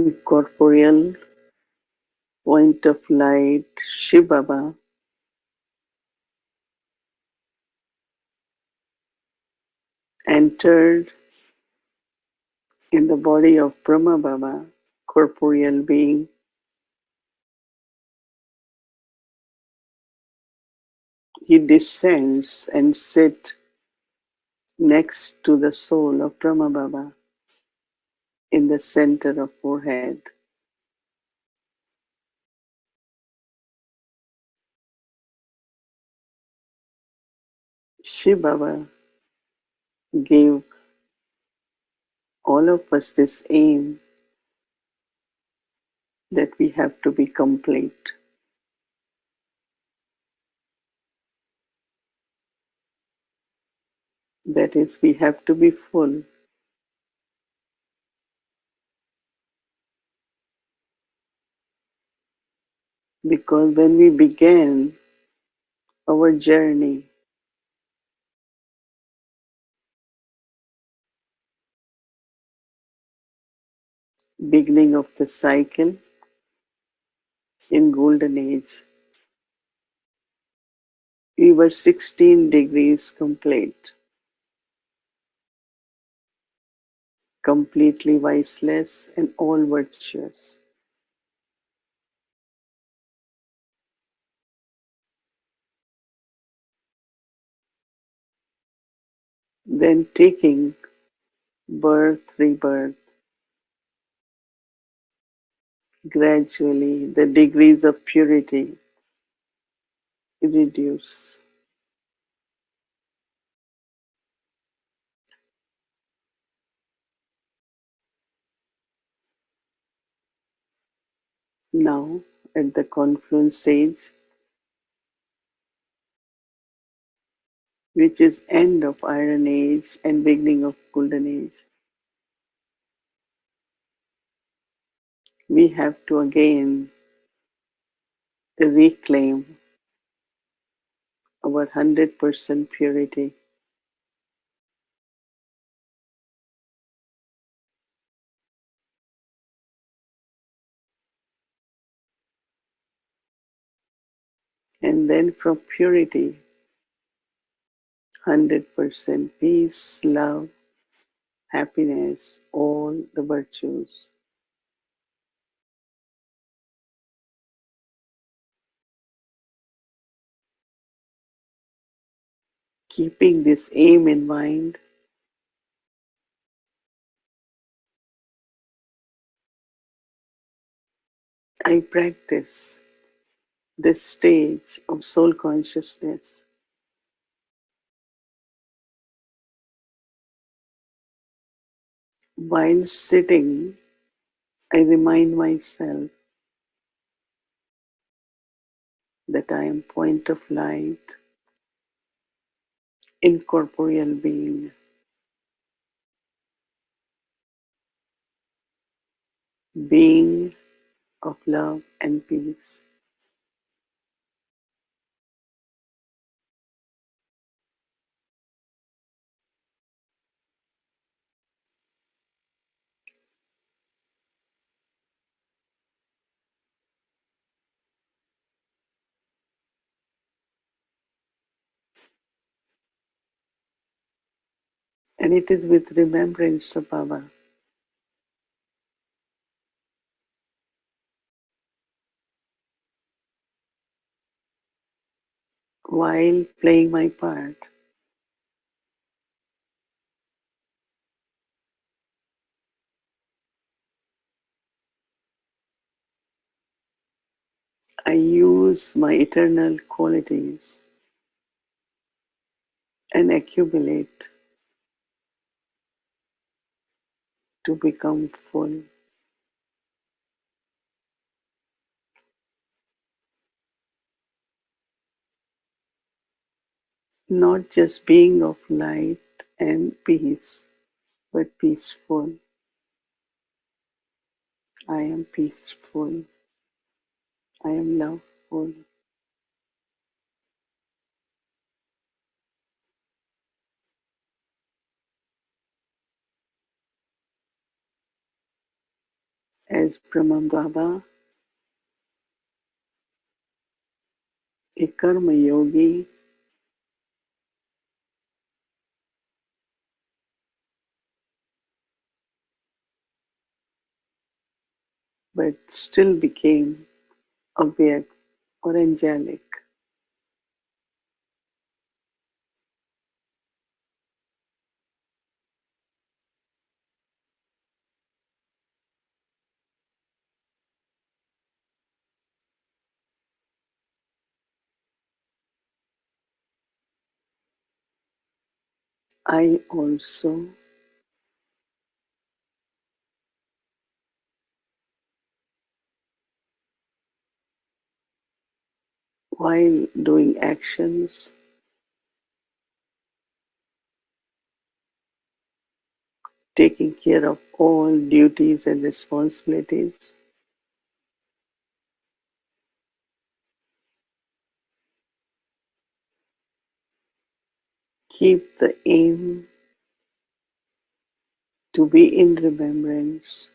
incorporeal point of light, Shiv Baba, entered in the body of Brahma Baba, corporeal being. He descends and sits next to the soul of Brahma Baba in the center of forehead. Shiv Baba gave all of us this aim that we have to be complete. That is, we have to be full. Because when we began our journey, beginning of the cycle in Golden Age, we were 16 degrees complete, completely viceless and all virtuous. Then taking birth, rebirth, gradually the degrees of purity reduce. Now, at the confluence stage, which is end of Iron Age and beginning of Golden Age, we have to again reclaim our 100% purity. And then from purity, 100% peace, love, happiness, all the virtues. Keeping this aim in mind, I practice this stage of soul consciousness. While sitting, I remind myself that I am point of light, incorporeal being, being of love and peace. And it is with remembrance of Baba. While playing my part, I use my eternal qualities and accumulate to become full. Not just being of light and peace, but peaceful. I am peaceful. I am loveful. as Brahma Baba, a karma yogi, but still became awake or angelic. I also, while doing actions, taking care of all duties and responsibilities, keep the aim to be in remembrance,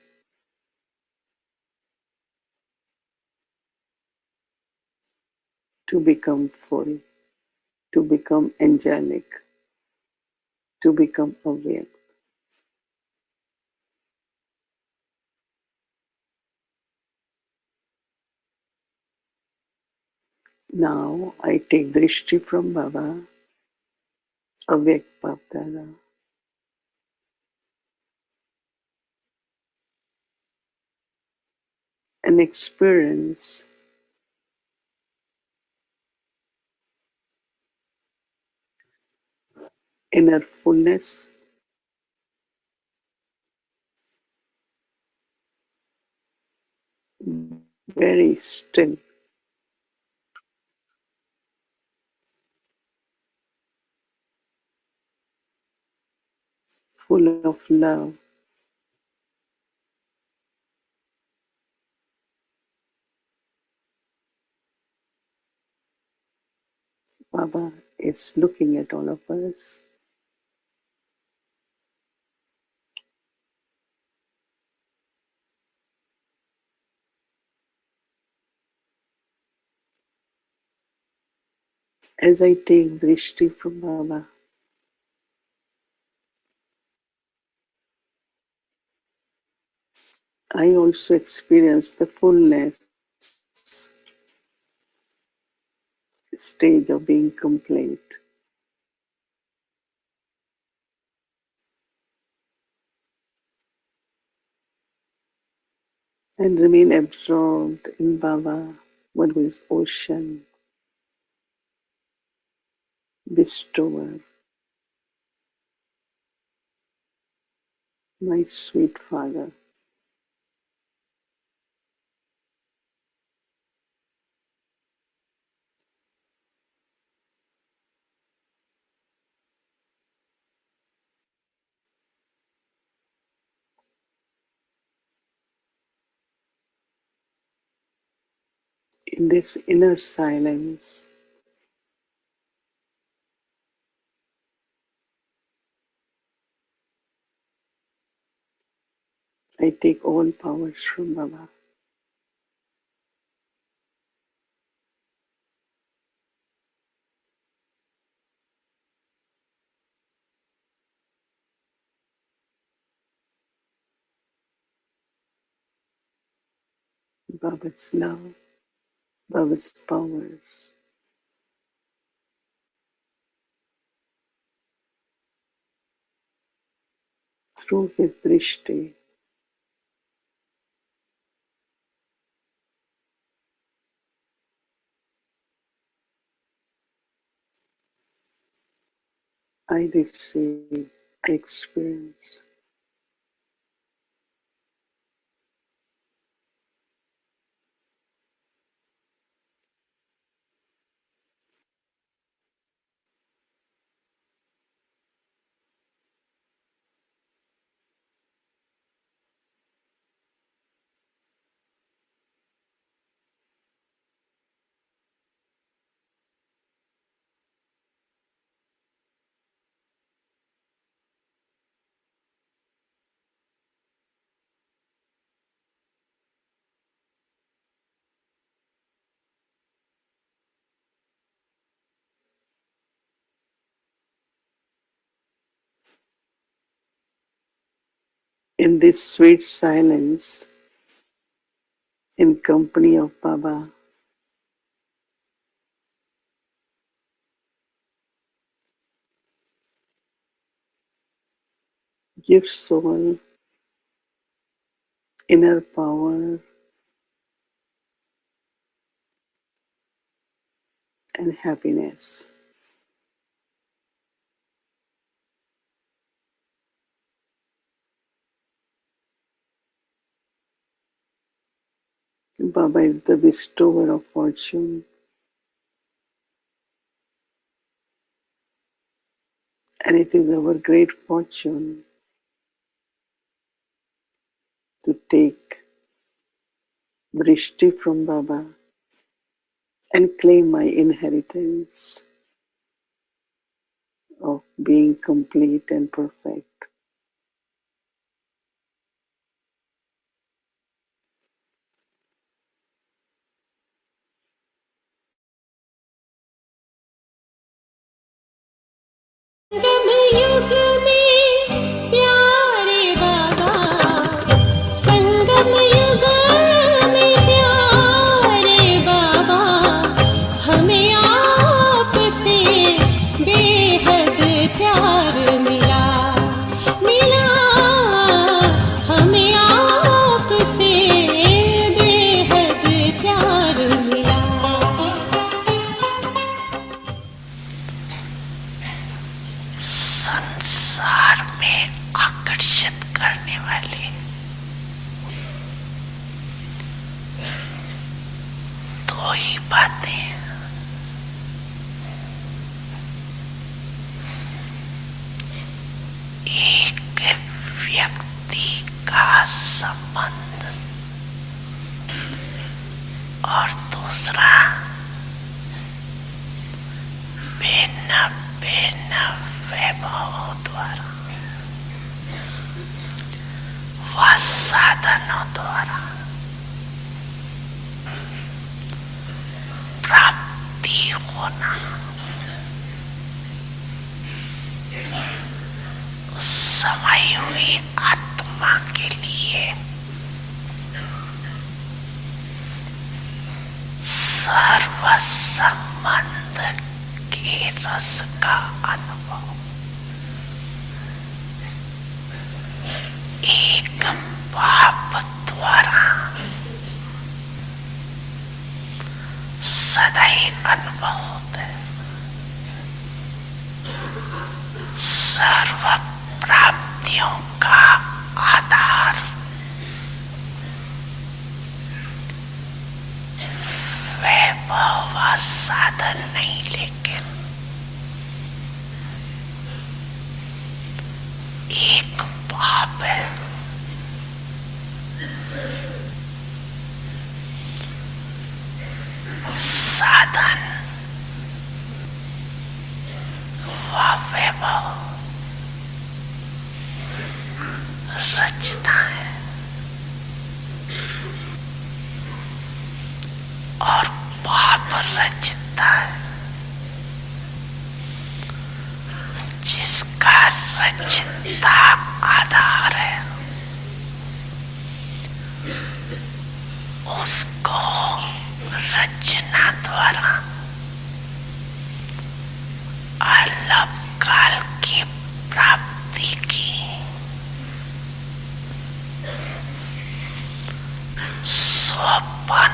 to become full, to become angelic, to become aware. Now I take drishti from Baba, awake Bapdada, and experience inner fullness, very still, full of love. Baba is looking at all of us. As I take drishti from Baba, I also experience the fullness stage of being complete and remain absorbed in Baba, what is ocean, bestower, my sweet Father. In this inner silence, I take all powers from Baba. Baba's love, Baba's powers. Through his drishti, I receive, I experience. in this sweet silence, in company of Baba, give soul inner power and happiness. Baba is the bestower of fortune, and it is our great fortune to take drishti from Baba and claim my inheritance of being complete and perfect. युग में प्यारे बाबा, संगम युग में प्यारे बाबा, हमें आपसे बेहद प्यार मिला, हमें आपसे बेहद प्यार मिला। संसार में आकर्षित करने वाले दो ही बातें हैं। एक व्यक्ति का संबंध और दूसरा भिन्न भिन्न वैभवों द्वारा व साधनों द्वारा प्राप्ति होना। समाई हुई आत्मा के लिए सर्व संबंध के रस का अनुभव एक पाप द्वारा सदा ही अनुभव होता है। सर्व प्राप्तियों का आधार वैभव व साधन नहीं, लेकिन एक पाप है। साधन व वैभव रचना है और पाप रचता है। जिसका रचता आधार है उसको रचना द्वारा अलग काल की प्राप्ति की स्वपन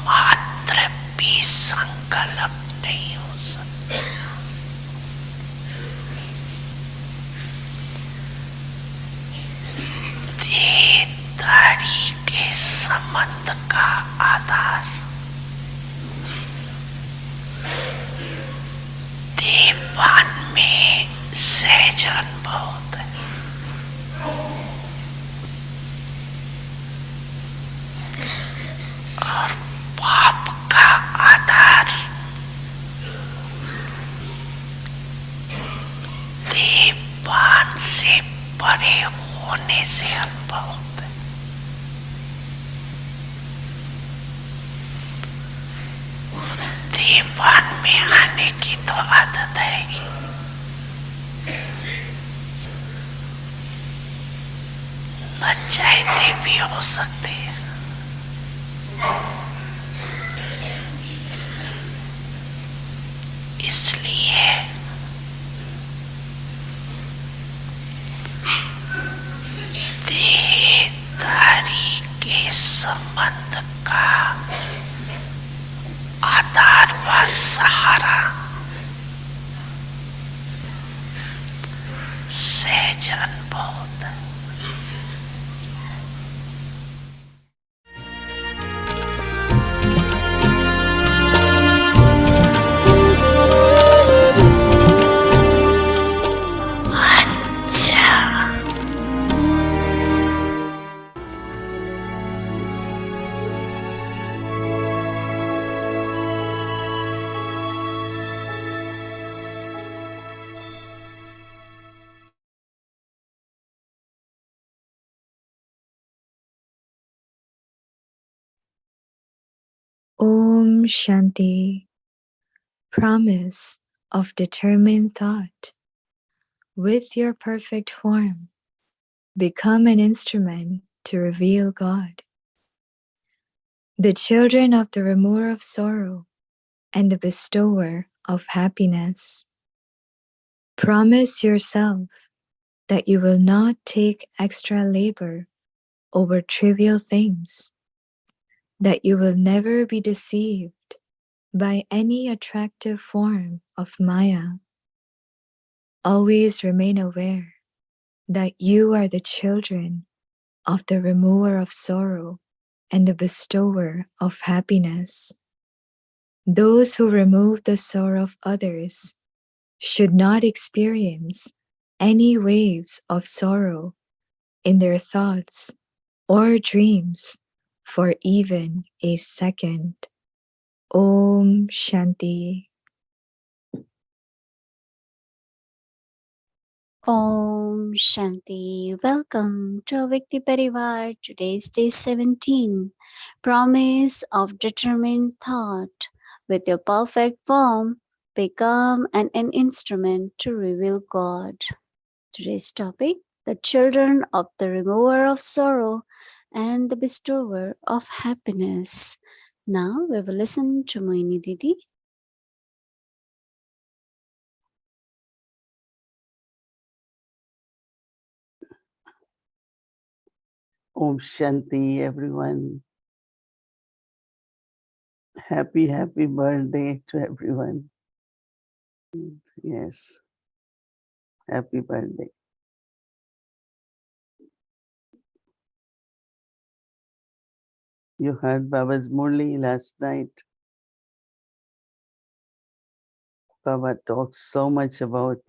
मात्र भी संकल्प नहीं हो सकता। देहधारी के संबंध का आधार देहपान में सहज अनुभव होता है। और पाप का आधार देहपान से परे होने से अनुभव होता है। देहपान में आने की तो आदत है ही। लज्जाते भी हो सकते हैं। इसलिए देहधारी के संबंध का आधार व सहारा सहज अनुभव होता है। Om Shanti. Promise of determined thought. With your perfect form, become an instrument to reveal God. The children of the remover of sorrow and the bestower of happiness. Promise yourself that you will not take extra labor over trivial things, that you will never be deceived by any attractive form of Maya. Always remain aware that you are the children of the remover of sorrow and the bestower of happiness. Those who remove the sorrow of others should not experience any waves of sorrow in their thoughts or dreams for even a second. Om Shanti. Om Shanti. Welcome to Vikti Parivar. Today's day 17. Promise of determined thought. With your perfect form, become an instrument to reveal God. Today's topic, the children of the remover of sorrow and the bestower of happiness. Now we will listen to Mohini Didi. Om Shanti, everyone. Happy birthday to everyone. Yes, happy birthday. You heard Baba's Murli last night. Baba talks so much about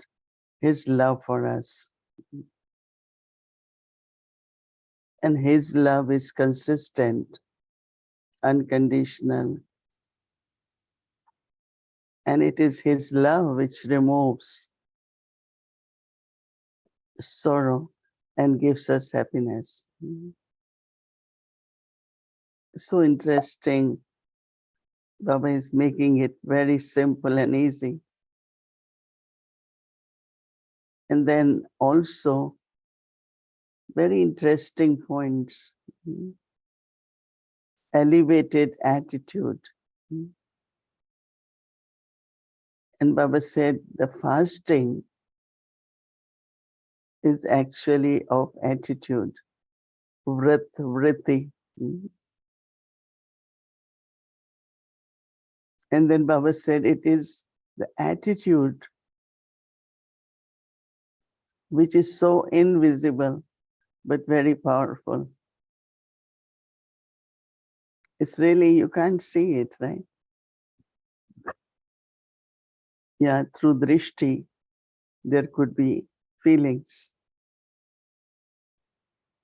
his love for us. And his love is consistent, unconditional. And it is his love which removes sorrow and gives us happiness. So interesting. Baba is making it very simple and easy. And then also very interesting points. Elevated attitude. And Baba said the fasting is actually of attitude. Vritti. And then Baba said it is the attitude which is so invisible but very powerful. It's really, you can't see it, right? Yeah, through drishti, there could be feelings.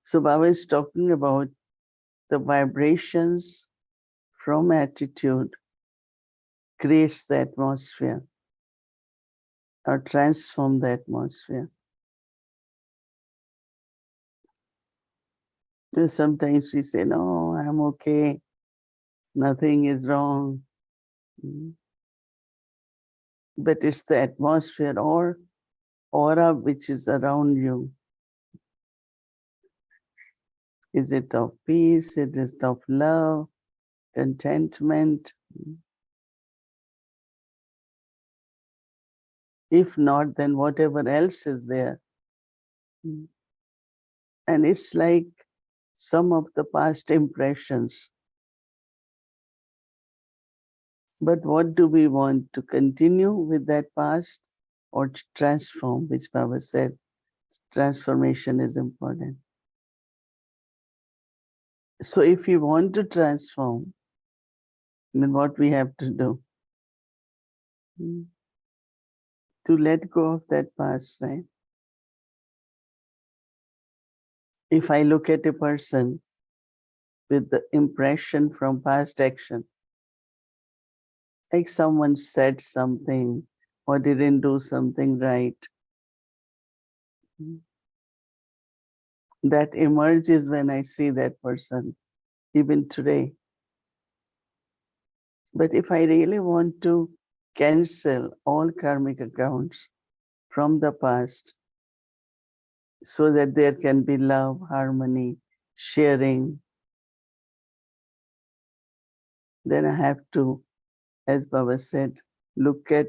So Baba is talking about the vibrations from attitude creates the atmosphere or transform the atmosphere. You know, sometimes we say, no, I'm okay. Nothing is wrong. But it's the atmosphere or aura which is around you. Is it of peace? Is it of love, contentment? If not, then whatever else is there. And it's like some of the past impressions. But what do we want? To continue with that past or to transform, which Baba said, transformation is important. So if we want to transform, then what we have to do? To let go of that past, right? If I look at a person with the impression from past action, like someone said something or didn't do something right, that emerges when I see that person, even today. But if I really want to cancel all karmic accounts from the past so that there can be love, harmony, sharing, then I have to, as Baba said, look at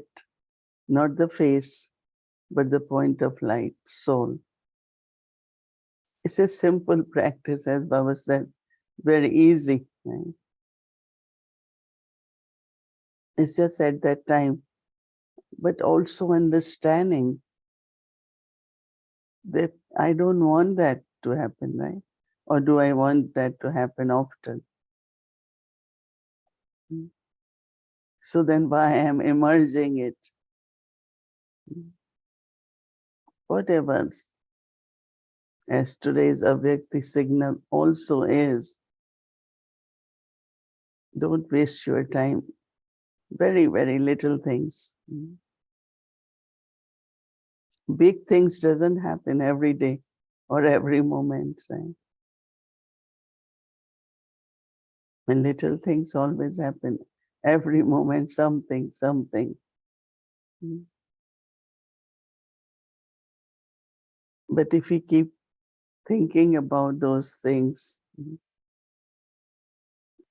not the face, but the point of light, soul. It's a simple practice, as Baba said, very easy. Right? It's just at that time, but also understanding that I don't want that to happen, right? Or do I want that to happen often? So then why I am emerging it? Whatever, as today's Avyakti signal also is, don't waste your time. Very, very little things. Big things doesn't happen every day or every moment, right? And little things always happen. Every moment, something. But if we keep thinking about those things,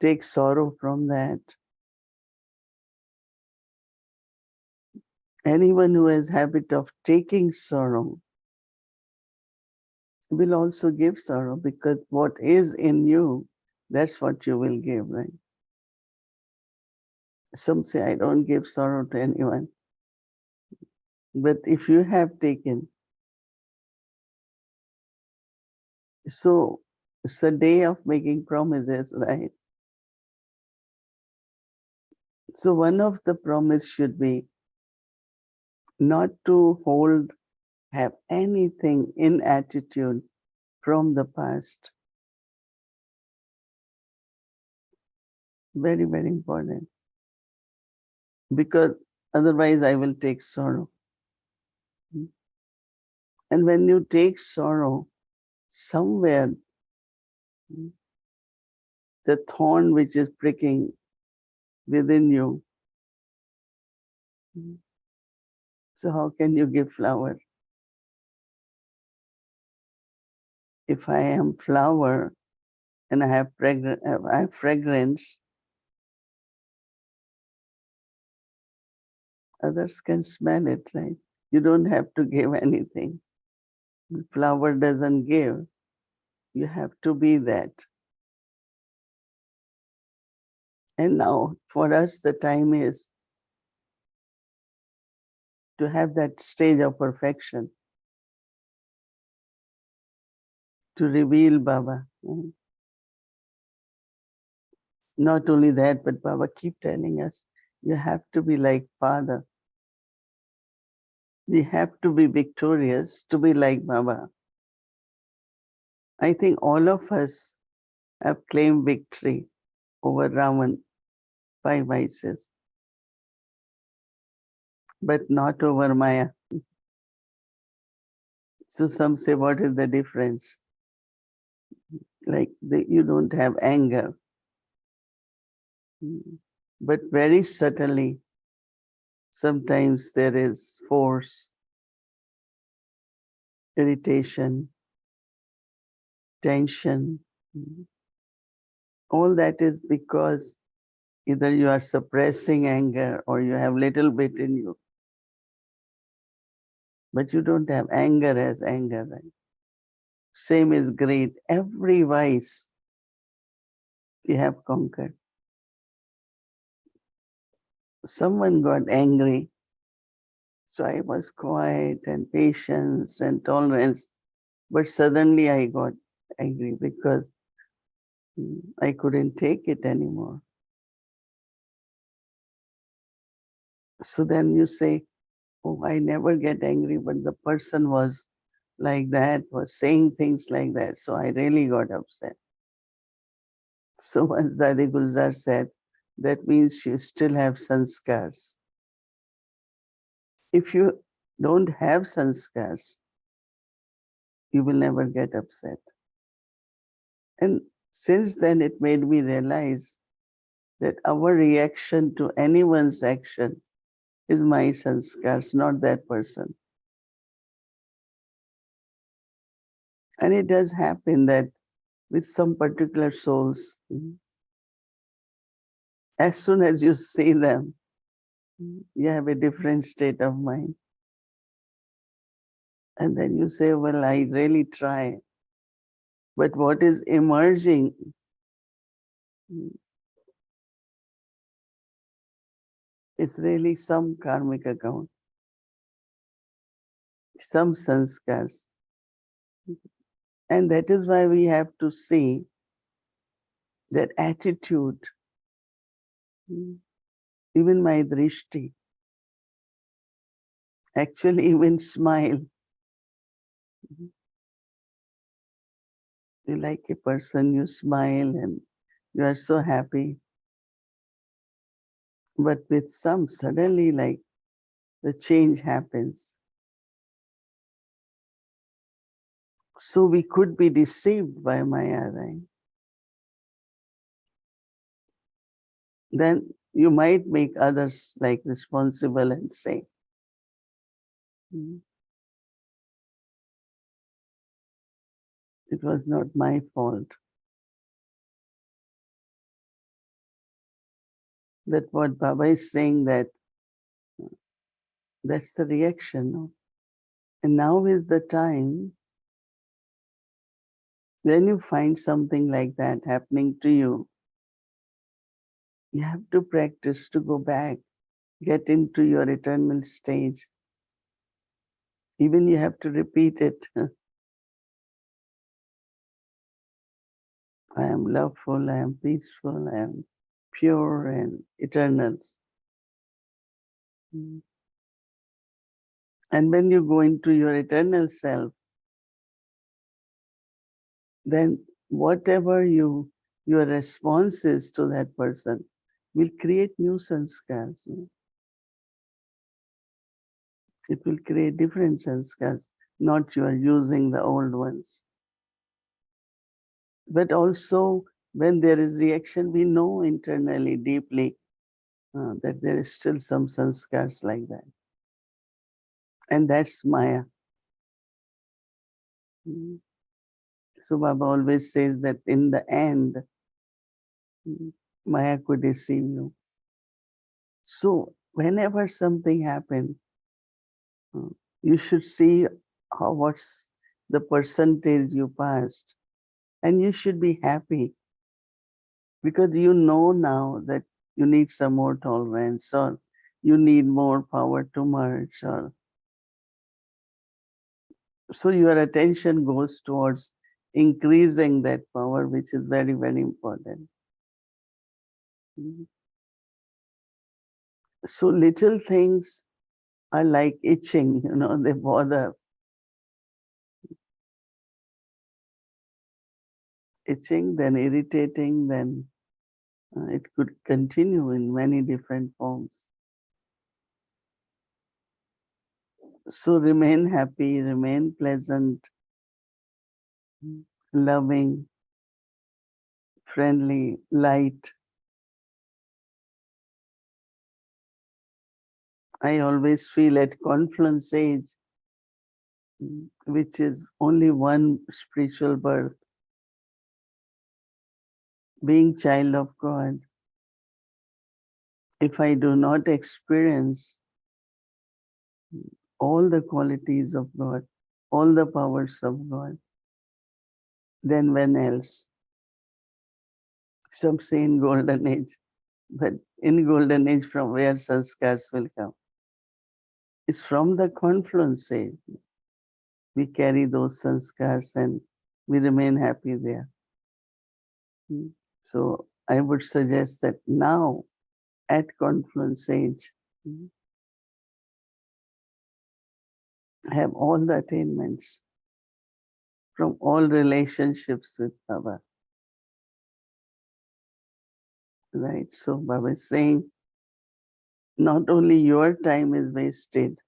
take sorrow from that. Anyone who has habit of taking sorrow will also give sorrow, because what is in you, that's what you will give, right? Some say, I don't give sorrow to anyone. But if you have taken, so it's a day of making promises, right? So one of the promise should be not to have anything in attitude from the past. Very, very important. Because otherwise I will take sorrow. And when you take sorrow, somewhere the thorn which is pricking within you, so how can you give flower? If I am flower and I have fragrance, others can smell it, right? You don't have to give anything. The flower doesn't give. You have to be that. And now for us, the time is to have that stage of perfection, to reveal Baba. Not only that, but Baba keep telling us, you have to be like Father. We have to be victorious to be like Baba. I think all of us have claimed victory over Ravan, 5 vices, but not over Maya. So some say, what is the difference? Like you don't have anger. But very subtly, sometimes there is force, irritation, tension. All that is because either you are suppressing anger or you have little bit in you. But you don't have anger as anger, right? Same is greed. Every vice you have conquered. Someone got angry, so I was quiet and patience and tolerance. But suddenly I got angry because I couldn't take it anymore. So then you say, oh, I never get angry, but the person was like that, was saying things like that. So I really got upset. So once Dadi Gulzar said, that means you still have sanskars. If you don't have sanskars, you will never get upset. And since then, it made me realize that our reaction to anyone's action is my sanskars, not that person. And it does happen that with some particular souls, as soon as you see them, you have a different state of mind. And then you say, well, I really try. But what is emerging is really some karmic account, some sanskars. And that is why we have to see that attitude, even my drishti, actually even smile. You like a person, you smile and you are so happy. But with some, suddenly like the change happens. So we could be deceived by Maya, right? Then you might make others like responsible and say, it was not my fault. That what Baba is saying, that that's the reaction. No? And now is the time when you find something like that happening to you, you have to practice to go back, get into your eternal stage. Even you have to repeat it. I am loveful, I am peaceful, I am pure and eternal. And when you go into your eternal self, then whatever your response is to that person will create new sanskars. It will create different sanskars, not you are using the old ones. But also, when there is reaction, we know internally, deeply, that there is still some sanskars like that. And that's Maya. So Baba always says that in the end, Maya could deceive you. So whenever something happens, you should see what's the percentage you passed. And you should be happy because you know now that you need some more tolerance or you need more power to merge. Or so your attention goes towards increasing that power, which is very, very important. So little things are like itching, they bother. Itching, then irritating, then it could continue in many different forms. So remain happy, remain pleasant, loving, friendly, light. I always feel at confluence age, which is only one spiritual birth, being child of God, if I do not experience all the qualities of God, all the powers of God, then when else? Some say in golden age, but in golden age from where sanskars will come? It's from the confluence age. We carry those sanskars and we remain happy there. So I would suggest that now at confluence age, have all the attainments from all relationships with Baba. Right? So Baba is saying, not only your time is wasted,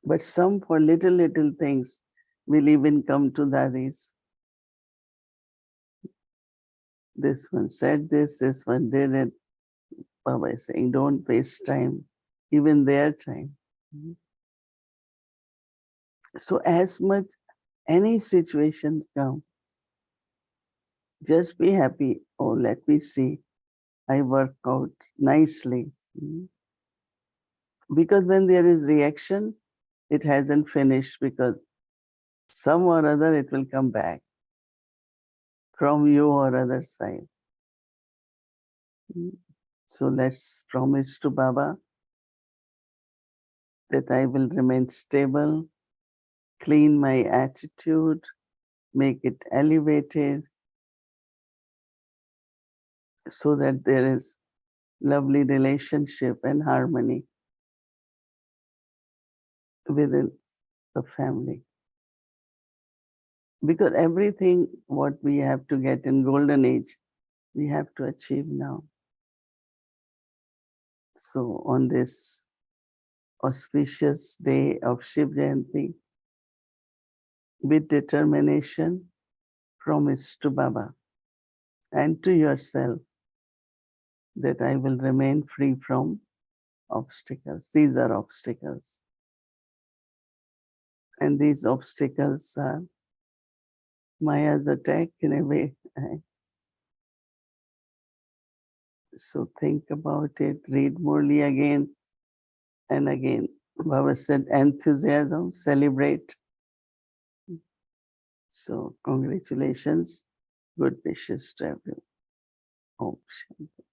but some for little things will even come to Dadis. This one said this one did it. Baba is saying, don't waste time, even their time. So as much any situation come, just be happy. Oh, let me see, I work out nicely. Because when there is reaction, it hasn't finished, because some or other it will come back from you or other side. So let's promise to Baba that I will remain stable, clean my attitude, make it elevated, so that there is lovely relationship and harmony within the family. Because everything what we have to get in golden age, we have to achieve now. So on this auspicious day of Shiv Jayanti, with determination, promise to Baba and to yourself that I will remain free from obstacles. These are obstacles. And these obstacles are Maya's attack in a way. So think about it, read Murli again and again. Baba said, enthusiasm, celebrate. So congratulations, good wishes to everyone. Om Shanti.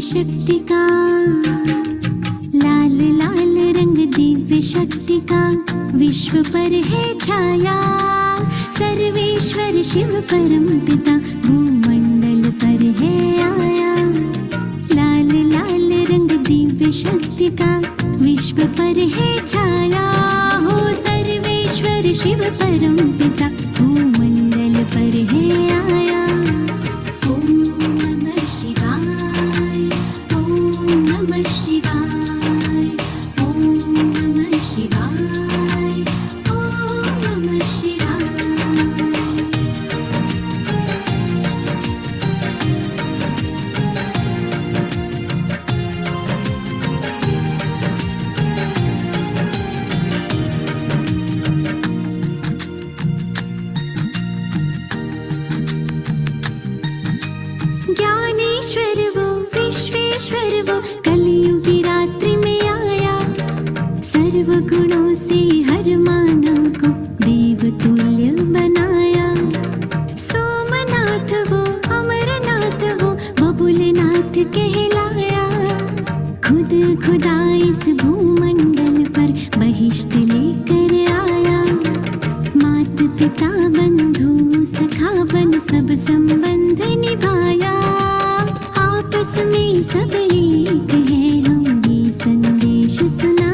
शक्ति का लाल लाल रंग दिव्य शक्ति का विश्व पर है छाया सर्वेश्वर शिव परम पिता भूमंडल पर है आया लाल लाल रंग दिव्य शक्ति का विश्व पर है छाया हो सर्वेश्वर शिव परम पिता भूमंडल पर है आया ज्ञानेश्वर वो विश्वेश्वर वो कलयुगी रात्रि में आया सर्व गुणों से हर मानव को देव तुल्य बनाया सोमनाथ वो अमरनाथ वो बबुलनाथ कहलाया खुद खुदा इस भूमंडल पर बहिष्ट लेकर आया मात पिता बंधु सखा बन सब संबंध निभाया आपस में सब एक है हम ये संदेश सुना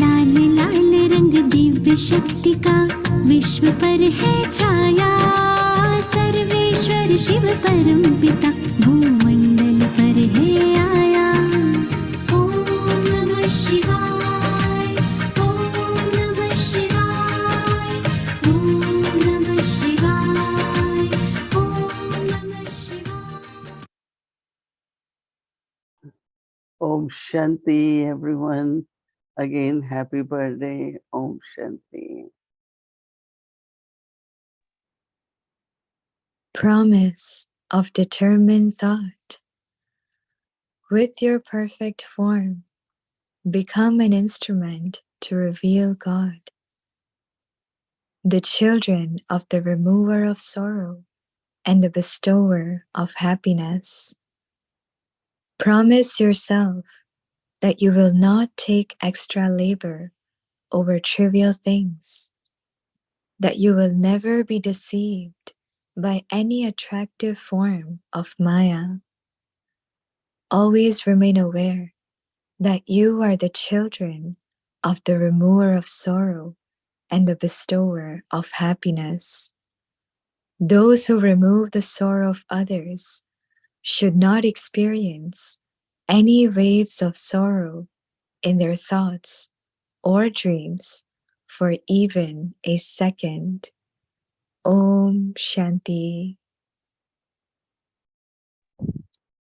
लाल लाल रंग दिव्य शक्ति का विश्व पर है छाया सर्वेश्वर शिव परम पिता भूमंडल पर है आया ओम नमः शिवाय ओम नमः शिवाय ओम नमः शिवाय ओम नमः शिवाय Om Shanti, everyone. Again, happy birthday. Om Shanti. Promise of determined thought. With your perfect form, become an instrument to reveal God. The children of the remover of sorrow and the bestower of happiness. Promise yourself that you will not take extra labor over trivial things, that you will never be deceived by any attractive form of Maya. Always remain aware that you are the children of the remover of sorrow and the bestower of happiness. Those who remove the sorrow of others should not experience any waves of sorrow in their thoughts or dreams for even a second. Om Shanti.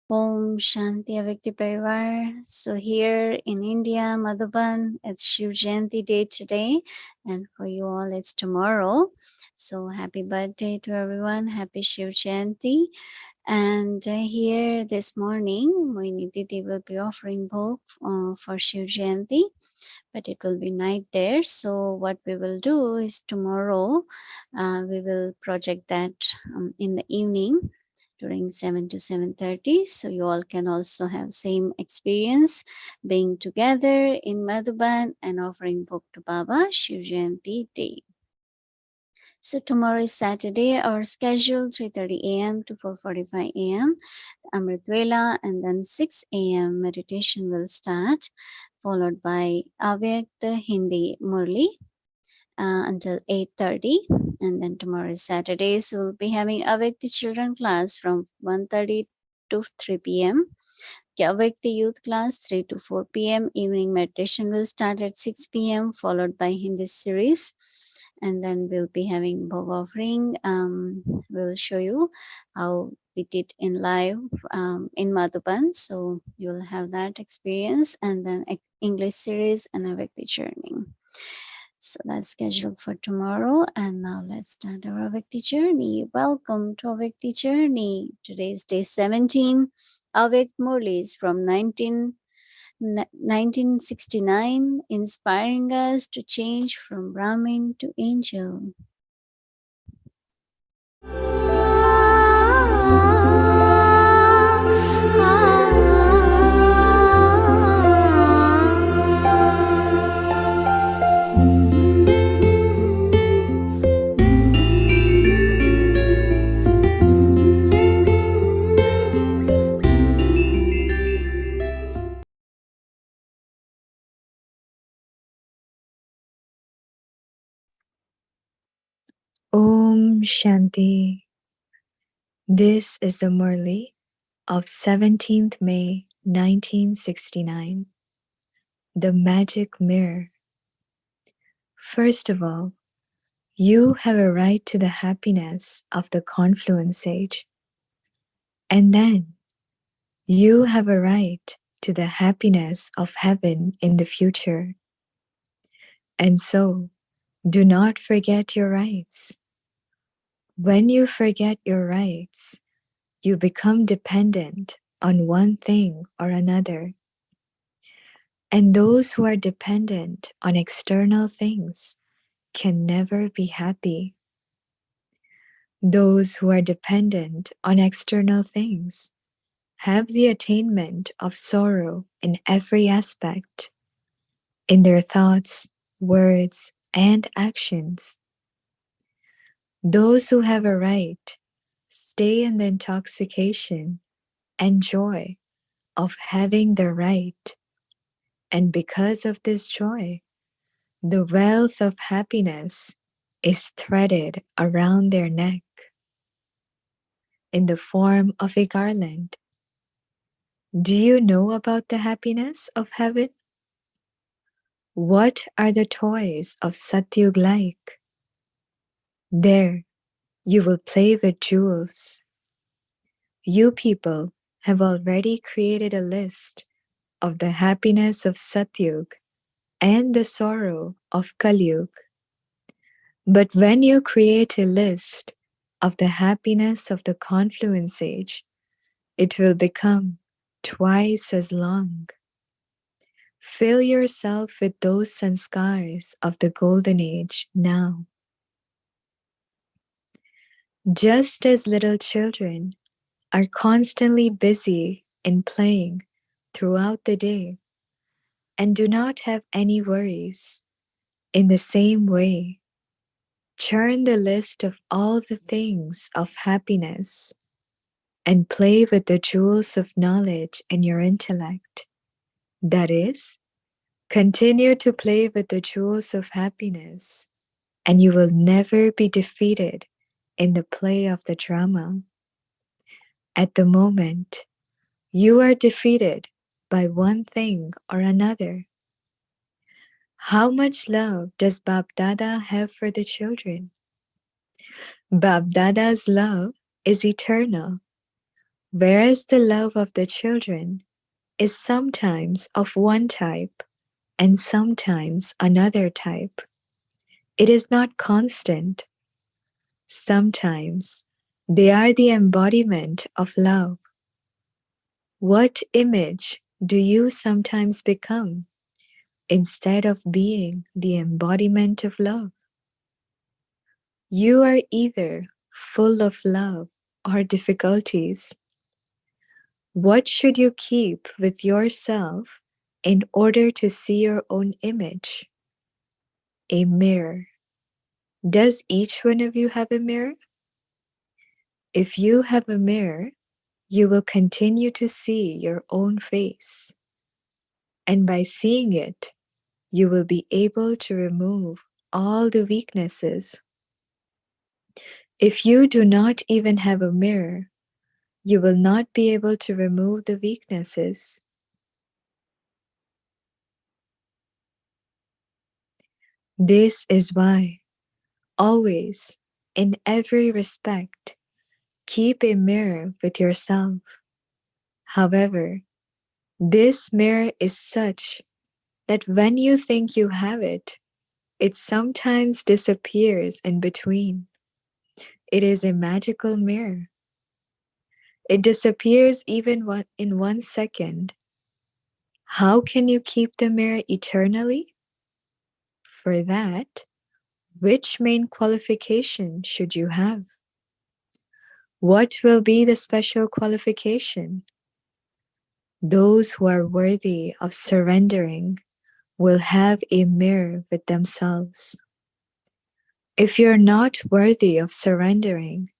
Om Shanti Avyakti Parivar. So here in India, Madhuban, it's Shiv Jayanti day today, and for you all, it's tomorrow. So happy birthday to everyone. Happy Shiv Jayanti. And here this morning, Mohini Didi will be offering bhog for Shiv Jayanti, but it will be night there. So what we will do is tomorrow, we will project that in the evening during 7 to 7:30. So you all can also have same experience being together in Madhuban and offering bhog to Baba Shiv Jayanti day. So tomorrow is Saturday. Our schedule 3:30 a.m. to 4:45 a.m. Amrit Vela, and then 6 a.m. meditation will start, followed by Avyakta Hindi Murli until 8:30. And then tomorrow is Saturday, so we'll be having Avyakta children class from 1:30 to 3 p.m. Avyakta youth class 3 to 4 p.m. Evening meditation will start at 6 p.m. followed by Hindi series. And then we'll be having bhog offering. We'll show you how we did in live in Madhuban. So you'll have that experience, and then English series and Avyakta journey. So that's scheduled for tomorrow. And now let's start our Avyakta journey. Welcome to Avyakta journey. Today is day 17. Avyakta Murlis from 1969, inspiring us to change from Brahmin to angel. Om Shanti. This is the Murli of 17th May 1969. The Magic Mirror. First of all, you have a right to the happiness of the confluence age. And then, you have a right to the happiness of heaven in the future. And so, do not forget your rights. When you forget your rights, you become dependent on one thing or another. And those who are dependent on external things can never be happy. Those who are dependent on external things have the attainment of sorrow in every aspect, in their thoughts, words, and actions. Those who have a right stay in the intoxication and joy of having the right. And because of this joy, the wealth of happiness is threaded around their neck in the form of a garland. Do you know about the happiness of heaven? What are the toys of Satyug like? There, you will play with jewels. You people have already created a list of the happiness of Satyug and the sorrow of Kalyug. But when you create a list of the happiness of the confluence age, it will become twice as long. Fill yourself with those sanskars of the golden age now. Just as little children are constantly busy in playing throughout the day and do not have any worries, in the same way, churn the list of all the things of happiness and play with the jewels of knowledge in your intellect. That is, continue to play with the jewels of happiness, and you will never be defeated in the play of the drama. At the moment, you are defeated by one thing or another. How much love does Bab Dada have for the children? Bab Dada's love is eternal, whereas the love of the children is sometimes of one type and sometimes another type. It is not constant. Sometimes they are the embodiment of love. What image do you sometimes become instead of being the embodiment of love? You are either full of love or difficulties. What should you keep with yourself in order to see your own image? A mirror. Does each one of you have a mirror? If you have a mirror, you will continue to see your own face. And by seeing it, you will be able to remove all the weaknesses. If you do not even have a mirror, you will not be able to remove the weaknesses. This is why, always, in every respect, keep a mirror with yourself. However, this mirror is such that when you think you have it, it sometimes disappears in between. It is a magical mirror. It disappears even in 1 second. How can you keep the mirror eternally? For that, which main qualification should you have? What will be the special qualification? Those who are worthy of surrendering will have a mirror with themselves. If you're not worthy of surrendering,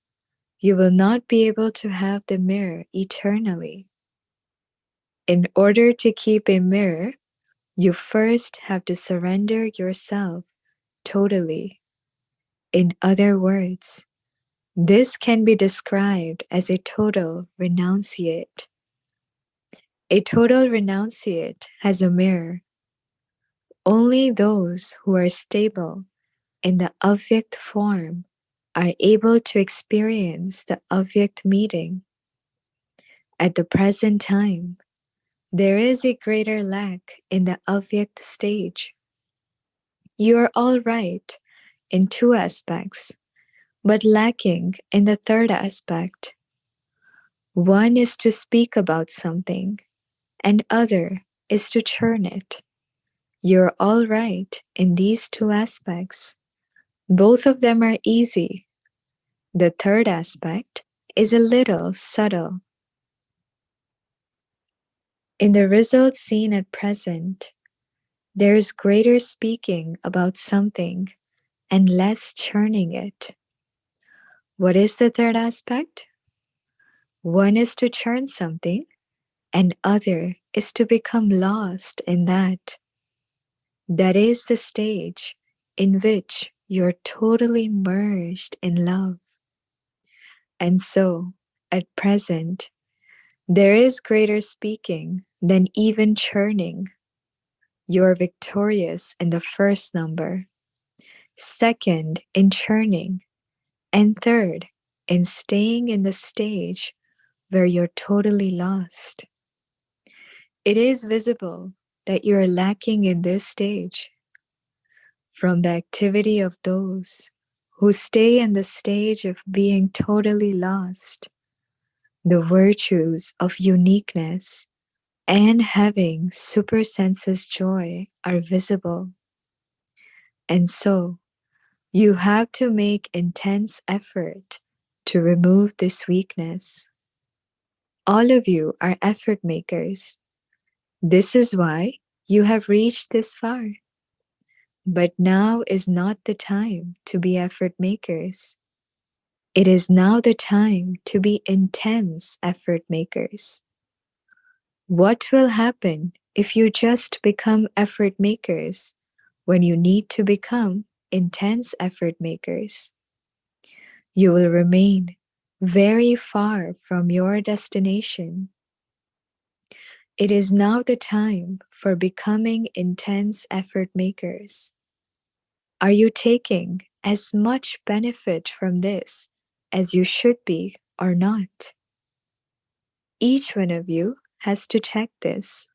you will not be able to have the mirror eternally. In order to keep a mirror, you first have to surrender yourself totally. In other words, this can be described as a total renunciate. A total renunciate has a mirror. Only those who are stable in the Avyakt form are able to experience the Avyakt meeting. At the present time, there is a greater lack in the Avyakt stage. You are all right in 2 aspects, but lacking in the 3rd aspect. One is to speak about something, and other is to churn it. You're all right in these 2 aspects. Both of them are easy. The 3rd aspect is a little subtle. In the results seen at present, there is greater speaking about something and less churning it. What is the 3rd aspect? One is to churn something, and other is to become lost in that. That is the stage in which you're totally merged in love. And so, at present, there is greater speaking than even churning. You're victorious in the first number, second in churning, and third in staying in the stage where you're totally lost. It is visible that you are lacking in this stage from the activity of those who stay in the stage of being totally lost. The virtues of uniqueness and having super senses joy are visible. And so you have to make intense effort to remove this weakness. All of you are effort makers. This is why you have reached this far. But now is not the time to be effort makers. It is now the time to be intense effort makers. What will happen if you just become effort makers when you need to become intense effort makers? You will remain very far from your destination. It is now the time for becoming intense effort makers. Are you taking as much benefit from this as you should be or not? Each one of you has to check this.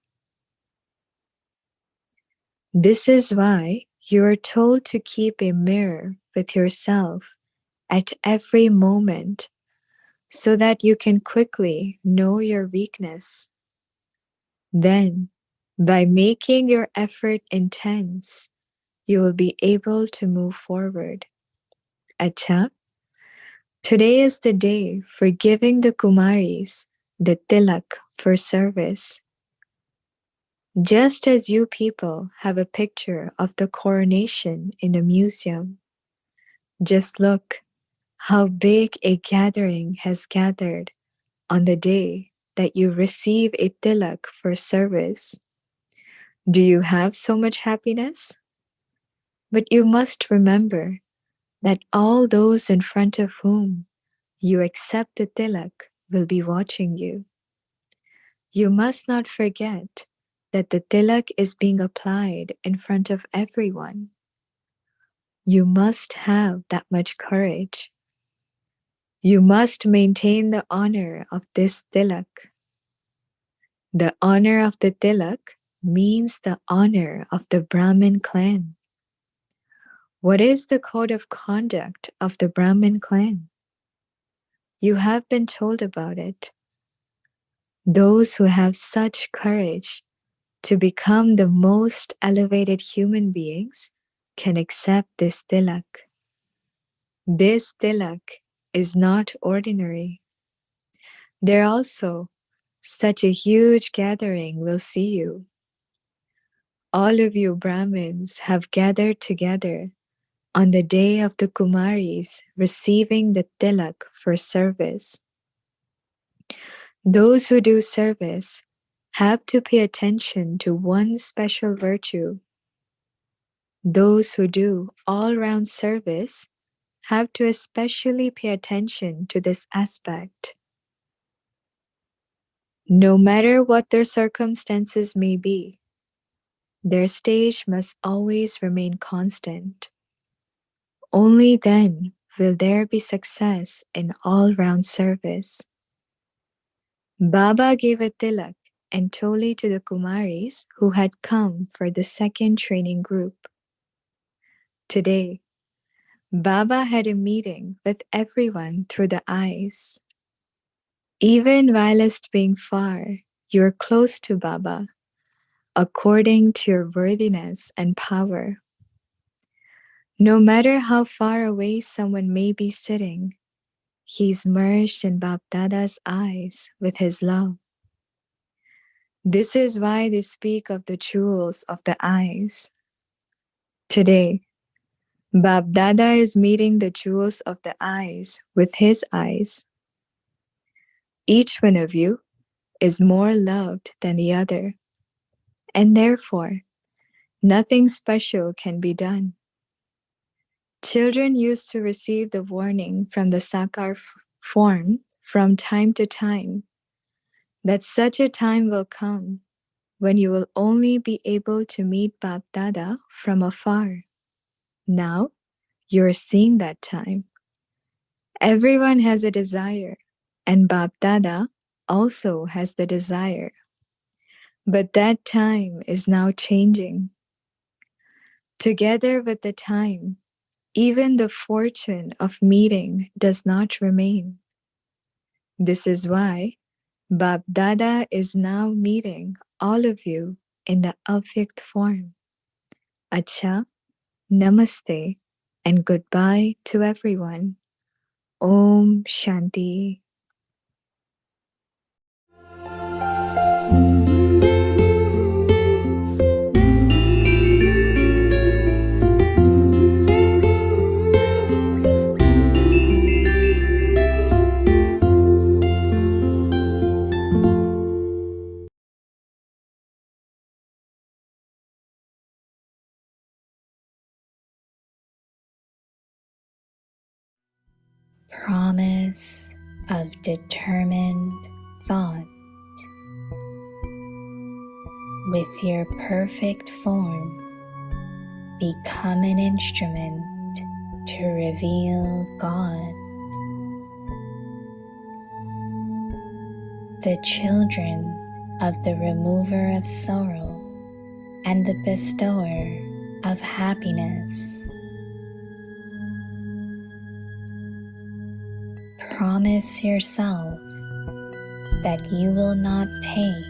This is why you are told to keep a mirror with yourself at every moment so that you can quickly know your weakness. Then, by making your effort intense, you will be able to move forward. Acha, today is the day for giving the Kumaris the tilak for service. Just as you people have a picture of the coronation in the museum, just look how big a gathering has gathered on the day that you receive a tilak for service. Do you have so much happiness? But you must remember that all those in front of whom you accept the tilak will be watching you. You must not forget that the tilak is being applied in front of everyone. You must have that much courage. You must maintain the honor of this tilak. The honor of the tilak means the honor of the Brahmin clan. What is the code of conduct of the Brahmin clan? You have been told about it. Those who have such courage to become the most elevated human beings can accept this tilak. This tilak is not ordinary. There also, such a huge gathering will see you. All of you Brahmins have gathered together on the day of the Kumaris receiving the tilak for service. Those who do service have to pay attention to one special virtue. Those who do all-round service have to especially pay attention to this aspect. No matter what their circumstances may be, their stage must always remain constant. Only then will there be success in all-round service. Baba gave a tilak and toli to the Kumaris who had come for the second training group. Today, Baba had a meeting with everyone through the eyes. Even whilst being far, you are close to Baba, according to your worthiness and power. No matter how far away someone may be sitting, he's merged in Bab Dada's eyes with his love. This is why they speak of the jewels of the eyes. Today, Bab Dada is meeting the jewels of the eyes with his eyes. Each one of you is more loved than the other, and therefore nothing special can be done. Children used to receive the warning from the Sakar form from time to time that such a time will come when you will only be able to meet Bap Dada from afar. Now, you're seeing that time. Everyone has a desire, and Bap Dada also has the desire. But that time is now changing. Together with the time, even the fortune of meeting does not remain. This is why Bap Dada is now meeting all of you in the Avyakt form. Acha, Namaste, and goodbye to everyone. Om Shanti. Promise of determined thought. With your perfect form, become an instrument to reveal God. The children of the remover of sorrow and the bestower of happiness. Promise yourself that you will not take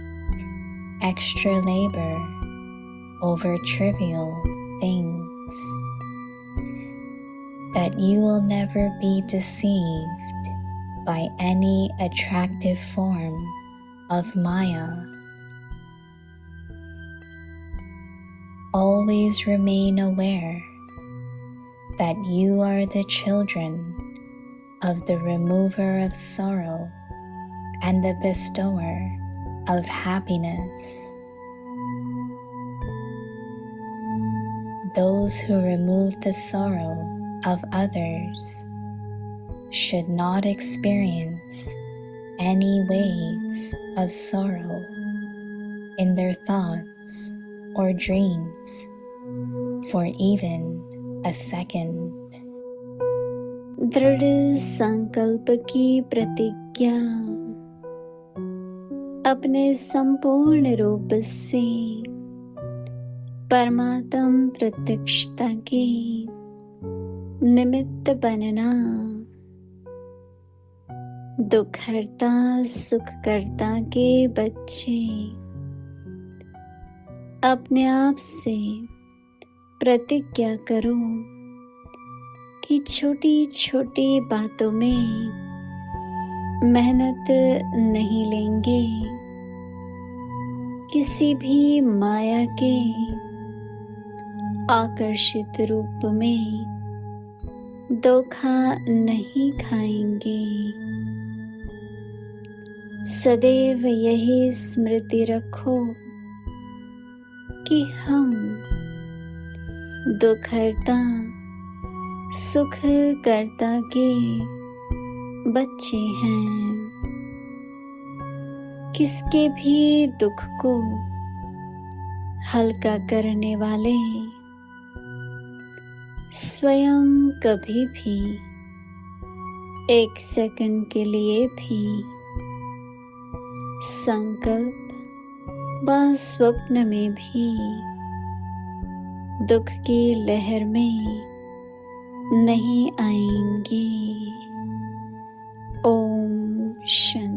extra labor over trivial things, that you will never be deceived by any attractive form of Maya. Always remain aware that you are the children of the remover of sorrow and the bestower of happiness. Those who remove the sorrow of others should not experience any waves of sorrow in their thoughts or dreams for even a second. दृढ़ संकल्प की प्रतिज्ञा अपने संपूर्ण रूप से परमात्म प्रत्यक्षता के निमित्त बनना, दुखहर्ता सुखकर्ता के बच्चे अपने आप से प्रतिज्ञा करो कि छोटी छोटी बातों में मेहनत नहीं लेंगे, किसी भी माया के आकर्षित रूप में धोखा नहीं खाएंगे। सदैव यही स्मृति रखो कि हम दुखहर्ता सुखकर्ता के बच्चे हैं। किसके भी दुख को हल्का करने वाले स्वयं कभी भी एक सेकंड के लिए भी संकल्प व स्वप्न में भी दुख की लहर में नहीं आएंगे। ओम शांति।